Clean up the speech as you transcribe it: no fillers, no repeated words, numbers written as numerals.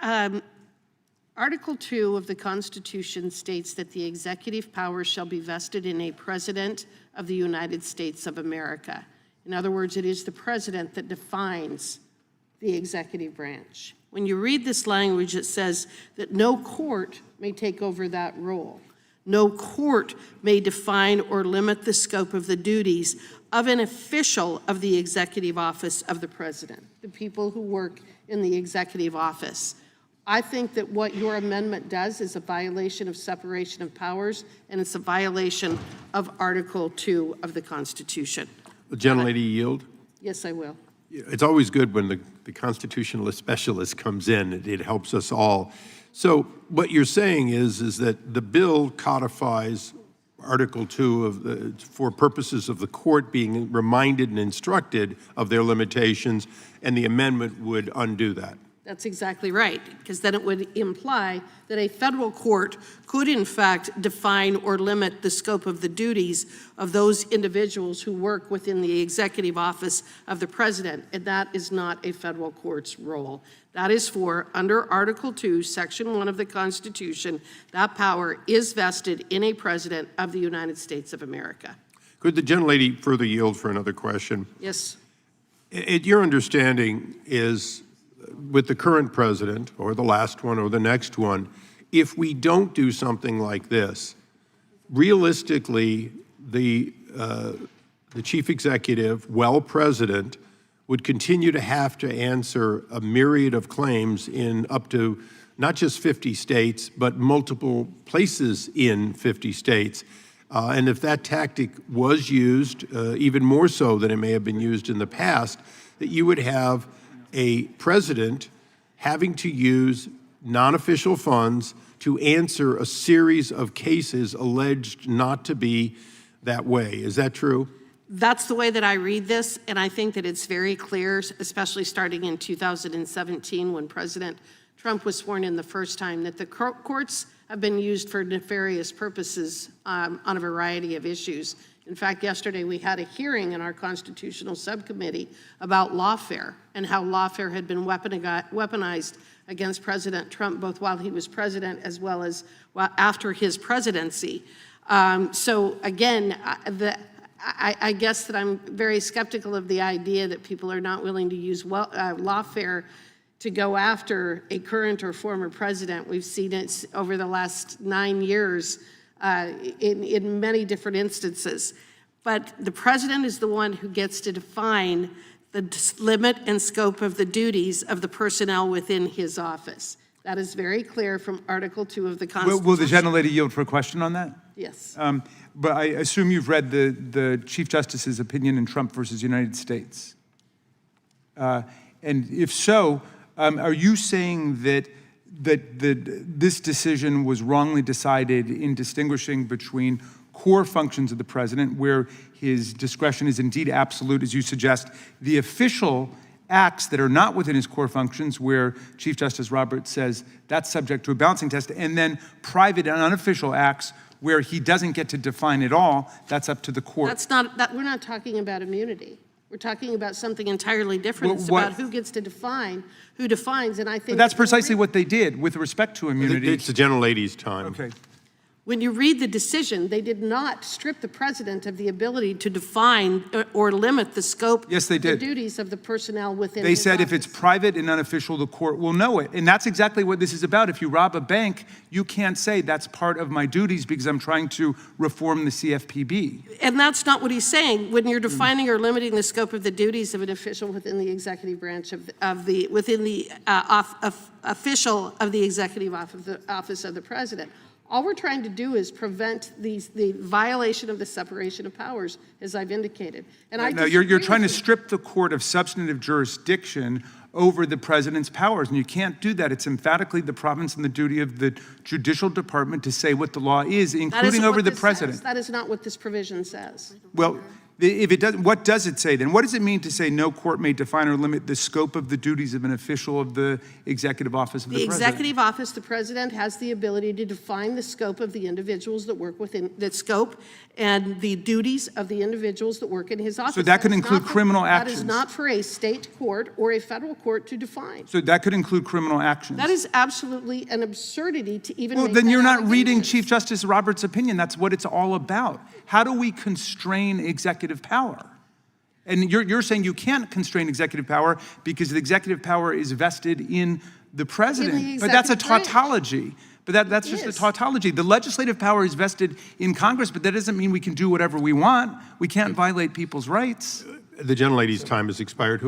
Article 2 of the Constitution states that the executive power shall be vested in a President of the United States of America. In other words, it is the President that defines the executive branch. When you read this language, it says that no court may take over that role. No court may define or limit the scope of the duties of an official of the executive office of the President, the people who work in the executive office. I think that what your amendment does is a violation of separation of powers, and it's a violation of Article 2 of the Constitution. The gentlelady yield? Yes, I will. It's always good when the constitutionalist specialist comes in. It helps us all. So what you're saying is that the bill codifies Article 2 for purposes of the court being reminded and instructed of their limitations, and the amendment would undo that. That's exactly right, because then it would imply that a federal court could in fact define or limit the scope of the duties of those individuals who work within the executive office of the President, and that is not a federal court's role. That is for, under Article 2, Section 1 of the Constitution, that power is vested in a President of the United States of America. Could the gentlelady further yield for another question? Yes. Your understanding is, with the current president, or the last one, or the next one, if we don't do something like this, realistically, the chief executive, president, would continue to have to answer a myriad of claims in up to not just 50 states, but multiple places in 50 states. And if that tactic was used, even more so than it may have been used in the past, that you would have a president having to use non-official funds to answer a series of cases alleged not to be that way. Is that true? That's the way that I read this, and I think that it's very clear, especially starting in 2017 when President Trump was sworn in the first time, that the courts have been used for nefarious purposes on a variety of issues. In fact, yesterday we had a hearing in our constitutional subcommittee about lawfare and how lawfare had been weaponized against President Trump, both while he was president as well as after his presidency. So again, I guess that I'm very skeptical of the idea that people are not willing to use lawfare to go after a current or former president. We've seen it over the last 9 years in many different instances. But the president is the one who gets to define the limit and scope of the duties of the personnel within his office. That is very clear from Article 2 of the Constitution. Will the gentlelady yield for a question on that? Yes. But I assume you've read the Chief Justice's opinion in Trump versus United States. And if so, are you saying that this decision was wrongly decided in distinguishing between core functions of the president, where his discretion is indeed absolute, as you suggest, the official acts that are not within his core functions, where Chief Justice Roberts says that's subject to a balancing test, and then private and unofficial acts where he doesn't get to define it all, that's up to the court? That's not, we're not talking about immunity. We're talking about something entirely different. It's about who gets to define, who defines, and I think— But that's precisely what they did with respect to immunity. It's the gentlelady's time. Okay. When you read the decision, they did not strip the president of the ability to define or limit the scope Yes, they did. the duties of the personnel within They his said office. if it's private and unofficial, the court will know it. And that's exactly what this is about. If you rob a bank, you can't say that's part of my duties because I'm trying to reform the CFPB. And that's not what he's saying. When you're defining or limiting the scope of the duties of an official within the executive branch within the official of the executive office of the president, all we're trying to do is prevent the violation of the separation of powers, as I've indicated. And No, you're trying to strip the court of substantive jurisdiction over the president's powers, and you can't do that. It's emphatically the province and the duty of the judicial department to say what the law is, including over the president. That is not what this provision says. Well, If it does, what does it say then? What does it mean to say no court may define or limit the scope of the duties of an official of the executive office of the The president? executive office, the president has the ability to define the scope of the individuals that work within, the scope and the duties of the individuals that work in his office. So that could is include not for- criminal That is actions. not for a state court or a federal court to define. So that could include criminal actions. That is absolutely an absurdity to even Well, make then that you're not reading allegation. Chief Justice Roberts' opinion. That's what it's all about. How do we constrain executive power? And you're saying you can't constrain executive power because the executive power is vested in the president. But that's a executive branch. tautology. But that's just a is. tautology. The legislative power is vested in Congress, but that doesn't mean we can do whatever we want. We can't violate people's rights. The gentlelady's time has expired.